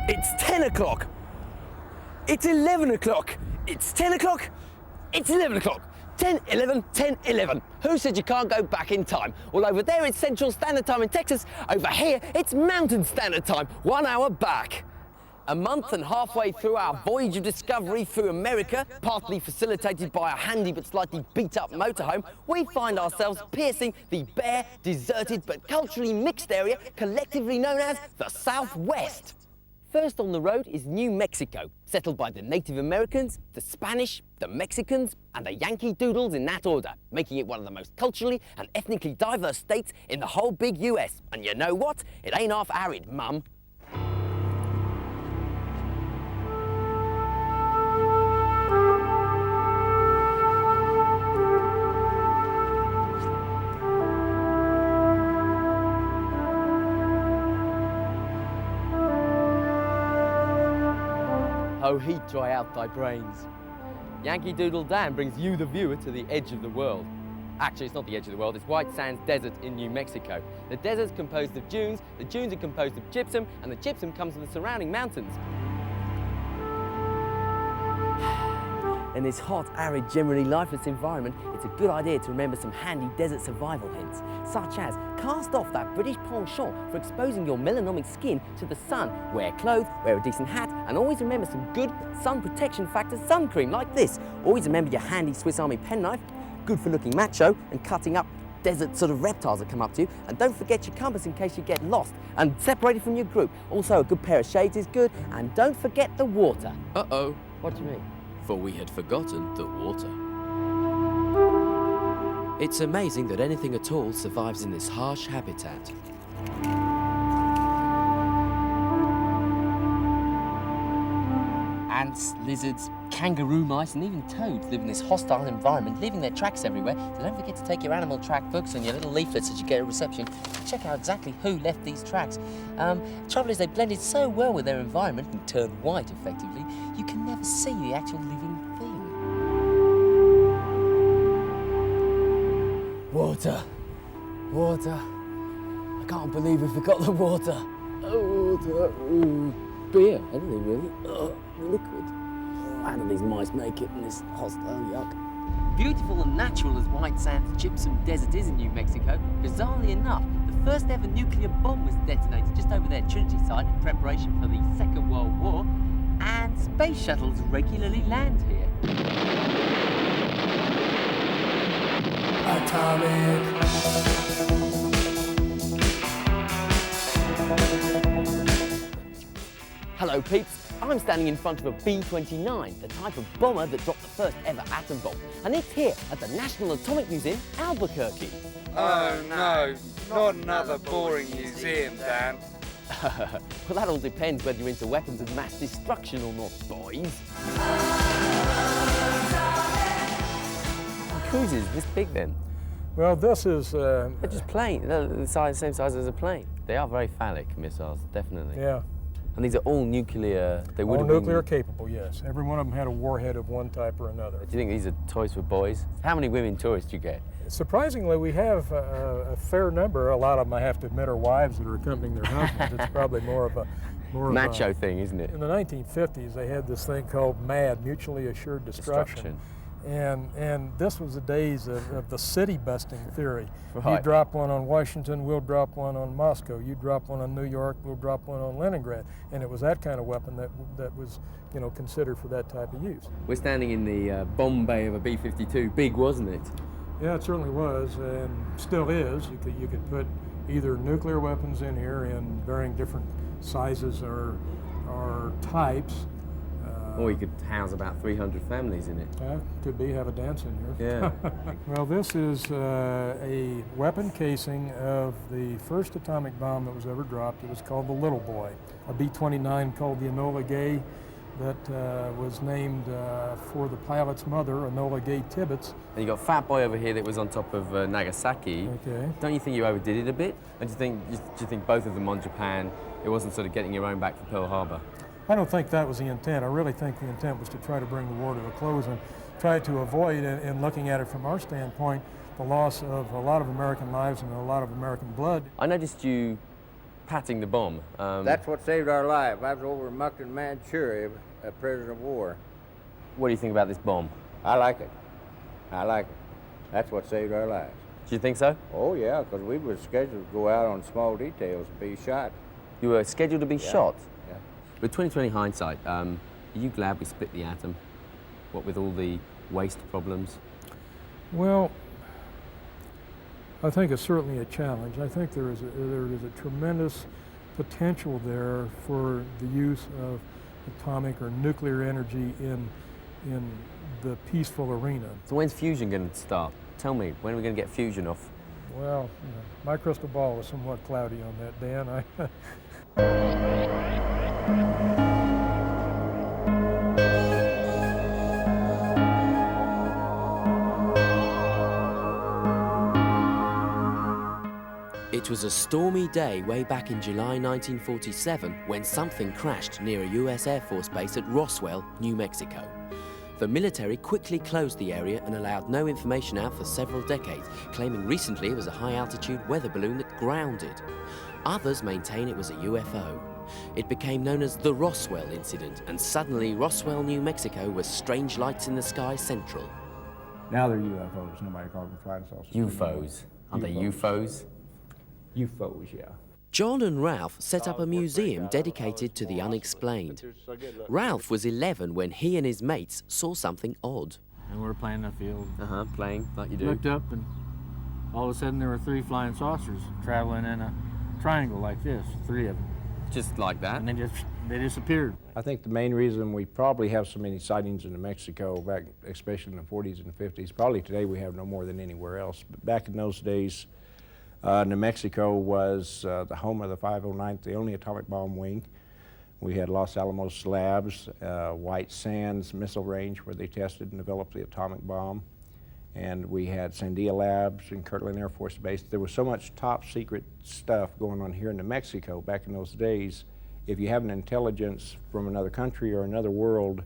It's 10 o'clock. It's 11 o'clock. It's 10 o'clock. It's 11 o'clock. 10, 11, 10, 11. Who said you can't go back in time? Well, over there it's Central Standard Time in Texas. Over here it's Mountain Standard Time, 1 hour back. A month and halfway through our voyage of discovery through America, partly facilitated by a handy but slightly beat-up motorhome, we find ourselves piercing the bare, deserted but culturally mixed area collectively known as the Southwest. First on the road is New Mexico, settled by the Native Americans, the Spanish, the Mexicans, and the Yankee Doodles in that order, making it one of the most culturally and ethnically diverse states in the whole big US. And you know what? It ain't half arid, Mum. Oh, heat dry out thy brains. Yankee Doodle Dan brings you, the viewer, to the edge of the world. Actually, it's not the edge of the world, it's White Sands Desert in New Mexico. The desert's composed of dunes, the dunes are composed of gypsum, and the gypsum comes from the surrounding mountains. In this hot, arid, generally lifeless environment, it's a good idea to remember some handy desert survival hints, such as cast off that British penchant for exposing your melanomic skin to the sun, wear clothes, wear a decent hat, and always remember some good sun protection factor sun cream like this. Always remember your handy Swiss Army penknife, good for looking macho and cutting up desert sort of reptiles that come up to you. And don't forget your compass in case you get lost and separated from your group. Also, a good pair of shades is good, and don't forget the water. Uh-oh. What do you mean? For we had forgotten the water. It's amazing that anything at all survives in this harsh habitat. Ants, lizards, kangaroo mice, and even toads live in this hostile environment, leaving their tracks everywhere. So don't forget to take your animal track books and your little leaflets that you get at reception. Check out exactly who left these tracks. Trouble is, they blended so well with their environment and turned white effectively, you can never see the actual living thing. Water. Water. I can't believe we forgot the water. Oh, water. Ooh. Beer, anything really. Liquid. How do these mice make it in this hostile yuck? Beautiful and natural as White Sands Gypsum Desert is in New Mexico, bizarrely enough, the first ever nuclear bomb was detonated just over their Trinity site in preparation for the Second World War, and space shuttles regularly land here. Atomic. Hello peeps, I'm standing in front of a B-29, the type of bomber that dropped the first ever atom bomb. And it's here at the National Atomic Museum, Albuquerque. Oh no, not another boring museum, Dan. Well, that all depends whether you're into weapons of mass destruction or not, boys. Cruisers this big then? Well, this is... They're just plane, they're the same size as a plane. They are very phallic missiles, definitely. Yeah. And these are all nuclear, they would all have nuclear been... capable, yes. Every one of them had a warhead of one type or another. Do you think these are toys for boys? How many women tourists do you get? Surprisingly, we have a fair number. A lot of them, I have to admit, are wives that are accompanying their husbands. It's probably more of a... macho thing, isn't it? In the 1950s, they had this thing called MAD, Mutually Assured Destruction. And this was the days of the city busting theory. Right. You drop one on Washington, we'll drop one on Moscow. You drop one on New York, we'll drop one on Leningrad. And it was that kind of weapon that was, you know, considered for that type of use. We're standing in the bomb bay of a B-52. Big, wasn't it? Yeah, it certainly was, and still is. You could put either nuclear weapons in here in varying different sizes or types. Or you could house about 300 families in it. Could be, have a dance in here. Yeah. Well, this is a weapon casing of the first atomic bomb that was ever dropped. It was called the Little Boy. A B-29 called the Enola Gay that was named for the pilot's mother, Enola Gay Tibbets. And you got Fat Boy over here that was on top of Nagasaki. Okay. Don't you think you overdid it a bit? And do you think both of them on Japan, it wasn't sort of getting your own back for Pearl Harbor? I don't think that was the intent. I really think the intent was to try to bring the war to a close and try to avoid, in looking at it from our standpoint, the loss of a lot of American lives and a lot of American blood. I noticed you patting the bomb. That's what saved our life. I was over in Mukden, Manchuria, a prisoner of war. What do you think about this bomb? I like it. I like it. That's what saved our lives. Do you think so? Oh, yeah, because we were scheduled to go out on small details and be shot. You were scheduled to be shot? Yeah. With 2020 hindsight, are you glad we split the atom? What with all the waste problems? Well, I think it's certainly a challenge. I think there is a tremendous potential there for the use of atomic or nuclear energy in the peaceful arena. So when's fusion going to start? Tell me, when are we going to get fusion off? Well, my crystal ball is somewhat cloudy on that, Dan. It was a stormy day way back in July 1947 when something crashed near a US Air Force base at Roswell, New Mexico. The military quickly closed the area and allowed no information out for several decades, claiming recently it was a high-altitude weather balloon that grounded. Others maintain it was a UFO. It became known as the Roswell incident, and suddenly Roswell, New Mexico was strange lights in the sky central. Now they're UFOs. Nobody calls them flying saucers. UFOs. Aren't they UFOs? UFOs, yeah. John and Ralph set up a museum dedicated to the unexplained. Ralph was 11 when he and his mates saw something odd. And we were playing in the field. Playing like you do. Looked up and all of a sudden there were 3 flying saucers traveling in a triangle like this, 3 of them. Just like that? And they disappeared. I think the main reason we probably have so many sightings in New Mexico, back especially in the 40s and 50s, probably today we have no more than anywhere else, but back in those days, New Mexico was the home of the 509th, the only atomic bomb wing. We had Los Alamos Labs, White Sands Missile Range, where they tested and developed the atomic bomb. And we had Sandia Labs and Kirtland Air Force Base. There was so much top secret stuff going on here in New Mexico back in those days. If you have an intelligence from another country or another world,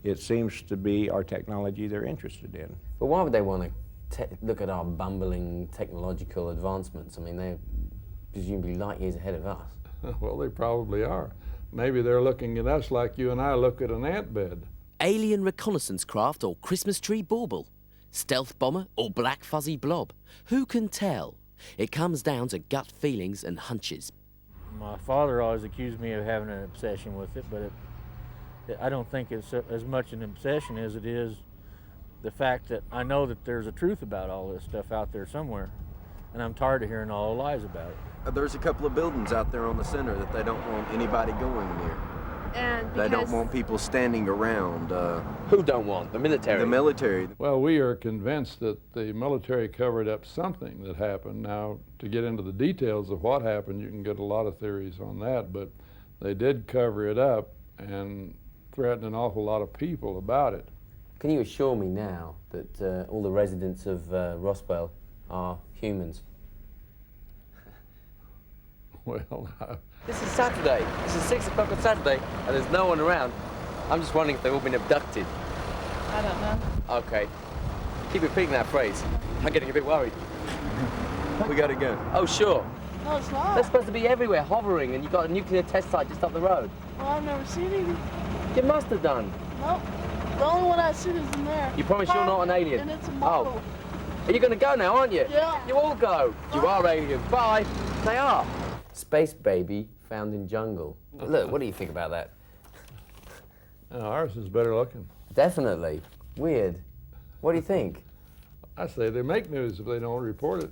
it seems to be our technology they're interested in. But why would they want to look at our bumbling technological advancements? I mean, they're presumably light years ahead of us. Well, they probably are. Maybe they're looking at us like you and I look at an ant bed. Alien reconnaissance craft or Christmas tree bauble? Stealth bomber or black fuzzy blob? Who can tell? It comes down to gut feelings and hunches. My father always accused me of having an obsession with it, but I don't think it's as much an obsession as it is the fact that I know that there's a truth about all this stuff out there somewhere, and I'm tired of hearing all the lies about it. There's a couple of buildings out there on the center that they don't want anybody going near. And they don't want people standing around. Who don't want? The military? The military. Well, we are convinced that the military covered up something that happened. Now, to get into the details of what happened, you can get a lot of theories on that, but they did cover it up and threaten an awful lot of people about it. Can you assure me now that all the residents of Roswell are humans? Well, This is Saturday. This is 6 o'clock on Saturday, and there's no one around. I'm just wondering if they've all been abducted. I don't know. Okay. Keep repeating that phrase. I'm getting a bit worried. We gotta go. Oh, sure. No, it's not. They're supposed to be everywhere, hovering, and you've got a nuclear test site just up the road. Well, I've never seen any. You must have done. Nope. The only one I've seen is in there. You promise you're not an alien? And it's a model. Oh. Are you gonna go now, aren't you? Yeah. You all go. You are aliens. Bye. They are. Space baby found in jungle. Look, what do you think about that? ours is better looking. Definitely. Weird. What do you think? I say they make news if they don't report it.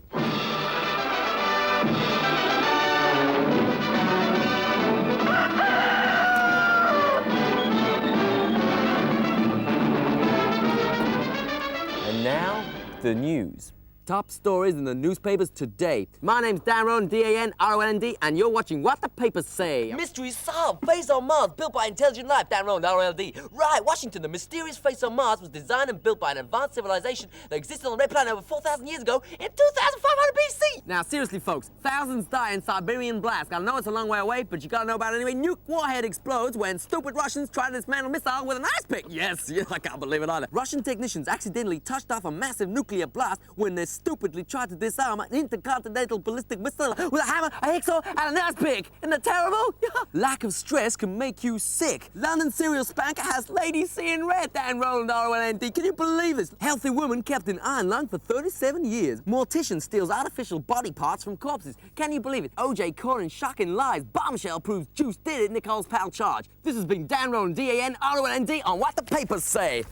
And now, the news. Top stories in the newspapers today. My name's Dan Rowan, D-A-N-R-O-N-D, and you're watching What the Papers Say. Mystery solved. Face on Mars, built by intelligent life. Dan Rowan, R-O-N-D. Right, Washington, the mysterious face on Mars was designed and built by an advanced civilization that existed on the red planet over 4,000 years ago in 2,500 BC. Now, seriously, folks, thousands die in Siberian blast. I know it's a long way away, but you gotta know about it anyway. Nuke warhead explodes when stupid Russians try to dismantle missile with an ice pick. Yes, I can't believe it either. Russian technicians accidentally touched off a massive nuclear blast when their stupidly tried to disarm an intercontinental ballistic missile with a hammer, a hacksaw, and a nurse pick. Isn't that terrible? Lack of stress can make you sick. London serial spanker has ladies seeing red, Dan Roland ROND. Can you believe this? Healthy woman kept in iron lung for 37 years. Mortician steals artificial body parts from corpses. Can you believe it? OJ caught in shocking lies. Bombshell proves Juice did it. Nicole's pal charge. This has been Dan Roland, DAN ROND on What the Papers Say.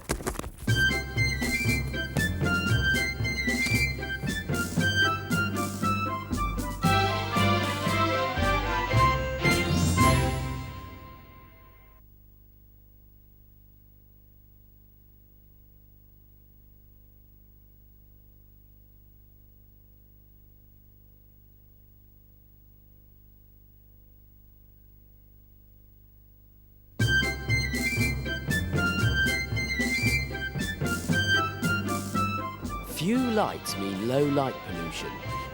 Few lights mean low light pollution.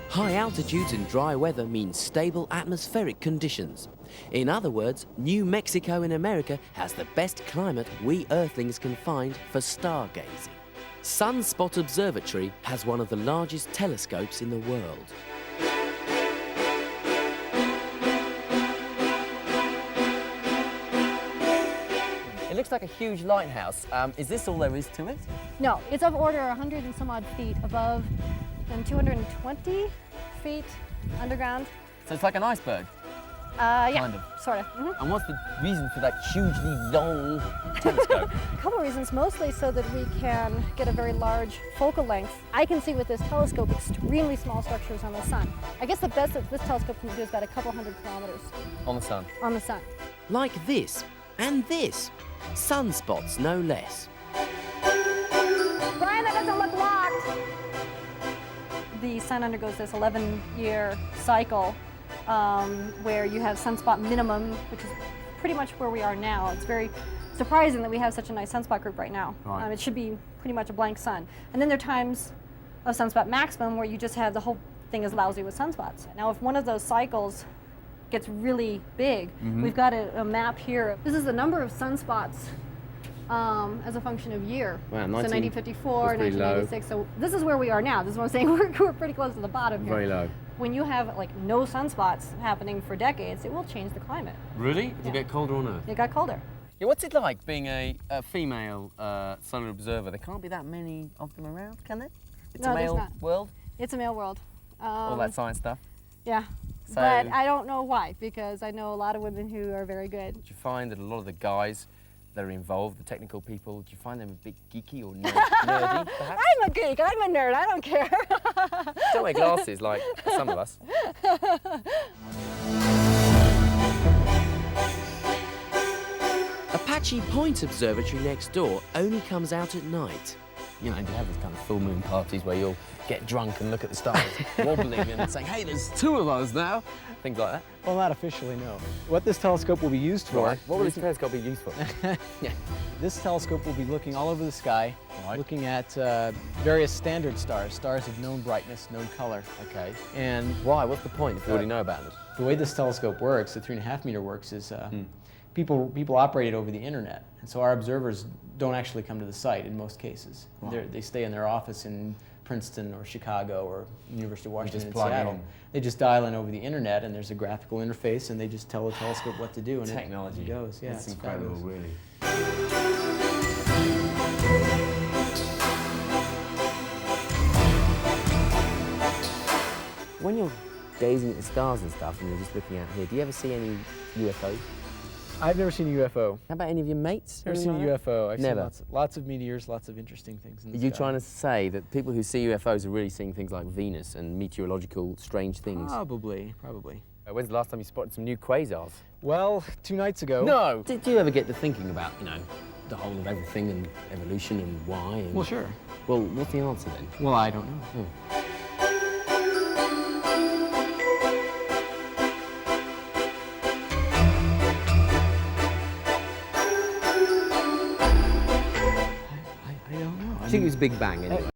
High altitudes and dry weather mean stable atmospheric conditions. In other words, New Mexico in America has the best climate we Earthlings can find for stargazing. Sunspot Observatory has one of the largest telescopes in the world. It looks like a huge lighthouse. Is this all there is to it? No, it's of order 100 and some odd feet above and 220 feet underground. So it's like an iceberg? Yeah, kind of. Sort of. And what's the reason for that hugely long telescope? A couple of reasons, mostly so that we can get a very large focal length. I can see with this telescope extremely small structures on the sun. I guess the best that this telescope can do is about a couple hundred kilometers. On the sun? On the sun. Like this and this. Sunspots, no less. Brian, that doesn't look locked! The sun undergoes this 11-year cycle where you have sunspot minimum, which is pretty much where we are now. It's very surprising that we have such a nice sunspot group right now. Right. It should be pretty much a blank sun. And then there are times of sunspot maximum where you just have the whole thing is lousy with sunspots. Now, if one of those cycles gets really big, we've got a map here. This is the number of sunspots as a function of year. Wow, so 1954, 1996. So this is where we are now. This is what I'm saying. We're pretty close to the bottom here. Very low. When you have like no sunspots happening for decades, it will change the climate. Really? It'll get colder on Earth? It got colder. Yeah, what's it like being a female solar observer? There can't be that many of them around, can there? It's No, a there's male not. world? It's a male world. All that science stuff? Yeah. So- But I don't know why, because I know a lot of women who are very good. Do you find that a lot of the guys that are involved, the technical people, do you find them a bit geeky or nerdy, perhaps? I'm a geek. I'm a nerd. I don't care. Don't wear glasses like some of us. Apache Point Observatory next door only comes out at night. You know, you have these kind of full moon parties where you'll get drunk and look at the stars wobbling and saying, hey, there's two of us now. Things like that. Well, not officially, no. What this telescope will be used for... Right. What will this telescope be used for? Yeah. This telescope will be looking all over the sky, looking at various standard stars, stars of known brightness, known color. Okay. And why? What's the point if you already know about them? the way this telescope works, the 3.5 meter works, is people operate it over the internet. And so our observers don't actually come to the site in most cases. Right. They stay in their office in Princeton or Chicago or University of Washington just in plug Seattle. in. They just dial in over the internet, and there's a graphical interface, and they just tell the telescope what to do, and Technology. it goes. Yeah, It's it's incredible, fabulous. really. When you're gazing at the stars and stuff, and you're just looking out here, do you ever see any UFOs? I've never seen a UFO. How about any of your mates? Never seen a UFO. I've Never. seen lots of meteors, lots of interesting things in the Are you sky. trying to say that people who see UFOs are really seeing things like Venus and meteorological strange things? Probably. When's the last time you spotted some new quasars? Well, 2 nights ago. No! Did you ever get to thinking about, you know, the whole of everything and evolution and why? And... Well, sure. Well, what's the answer then? Well, I don't know. Oh. I don't know. I think it was Big Bang anyway.